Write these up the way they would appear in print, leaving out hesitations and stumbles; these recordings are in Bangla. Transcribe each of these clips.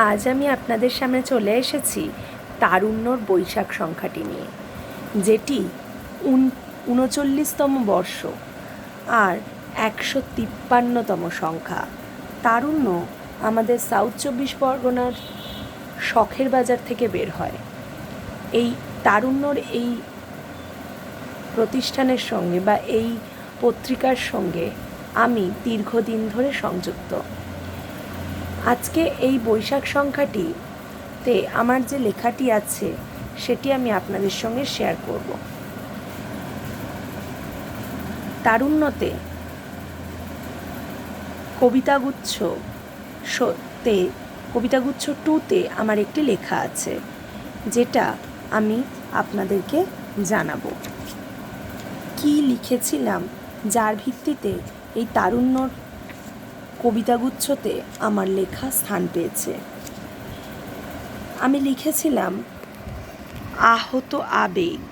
আজ আমি আপনাদের সামনে চলে এসেছি তারুণ্যর বৈশাখ সংখ্যাটি নিয়ে, যেটি ৩৯তম বর্ষ আর ১৫৩তম সংখ্যা। তারুণ্য আমাদের সাউথ ২৪ পরগনার শখের বাজার থেকে বের হয়। এই তারুণ্যর এই প্রতিষ্ঠানের সঙ্গে বা এই পত্রিকার সঙ্গে আমি দীর্ঘদিন ধরে সংযুক্ত। আজকে এই বৈশাখ সংখ্যাটিতে আমার যে লেখাটি আছে সেটি আমি আপনাদের সঙ্গে শেয়ার করব। তারুণ্যতে কবিতাগুচ্ছ 2তে আমার একটি লেখা আছে, যেটা আমি আপনাদেরকে জানাবো। কি লিখেছিলাম, যার ভিত্তিতে এই তারুণ্যর কবিতাগুচ্ছতে আমার লেখা স্থান পেয়েছে। আমি লিখেছিলাম আহত আবেগ।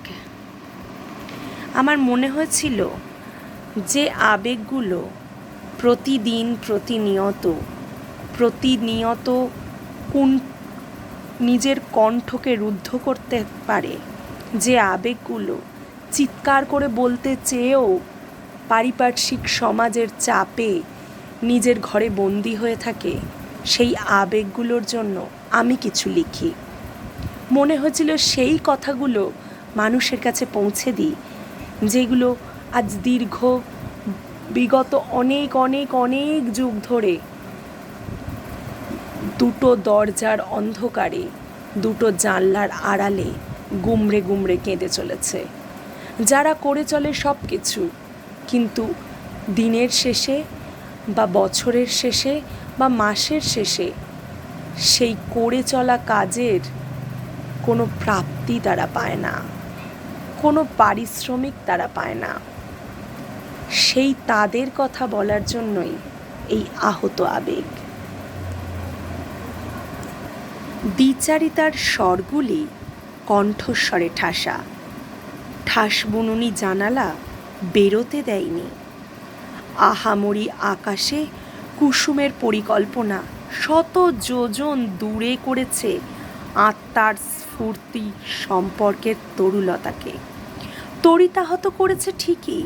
আমার মনে হয়েছিল যে আবেগগুলো প্রতিনিয়ত নিজের কণ্ঠকে রুদ্ধ করতে পারে, যে আবেগগুলো চিৎকার করে বলতে চেয়েও পারিপার্শ্বিক সমাজের চাপে নিজের ঘরে বন্দি হয়ে থাকে, সেই আবেগগুলোর জন্য আমি কিছু লিখি। মনে হয়েছিল সেই কথাগুলো মানুষের কাছে পৌঁছে দিই, যেগুলো আজ বিগত অনেক যুগ ধরে দুটো দরজার অন্ধকারে, দুটো জানলার আড়ালে গুমড়ে কেঁদে চলেছে। যারা করে চলে সব কিছু, কিন্তু দিনের শেষে বা বছরের শেষে বা মাসের শেষে সেই করে চলা কাজের কোনো প্রাপ্তি তারা পায় না, কোনো পারিশ্রমিক তারা পায় না। সেই তাদের কথা বলার জন্যই এই আহত আবেগ। দ্বিচারিতার স্বরগুলি কণ্ঠস্বরে ঠাসা, ঠাস বুনুনি জানালা বেরোতে দেয়নি। আহামরি আকাশে কুসুমের পরিকল্পনা শত যোজন দূরে করেছে আত্মার স্ফূর্তি সম্পর্কের তরুলতাকে। তরিতাহত করেছে ঠিকই,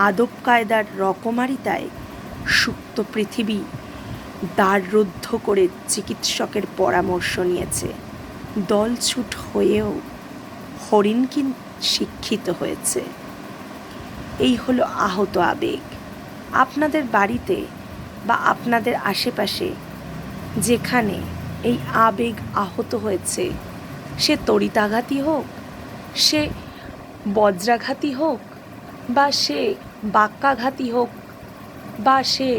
আদব কায়দার রকমারিতায় সুপ্ত পৃথিবী দ্বাররুদ্ধ করে চিকিৎসকের পরামর্শ নিয়েছে। দলছুট হয়েও হরিণ শিক্ষিত হয়েছে। এই হলো আহত আবেগ। আপনাদের বাড়িতে বা আপনাদের আশেপাশে যেখানে এই আবেগ আহত হয়েছে, সে তড়িতাঘাতী হোক, সে বজ্রাঘাতী হোক, বা সে বাক্যাঘাতী হোক, বা সে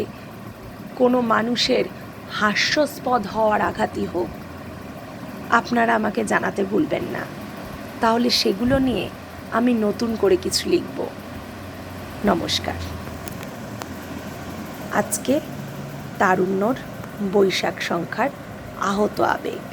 কোনো মানুষের হাস্যাস্পদ হওয়ার আঘাতী হোক, আপনারা আমাকে জানাতে ভুলবেন না। তাহলে সেগুলো নিয়ে আমি নতুন করে কিছু লিখব। নমস্কার। আজকে তারুণ্যর বৈশাখ সংখ্যার আহত আবেগ।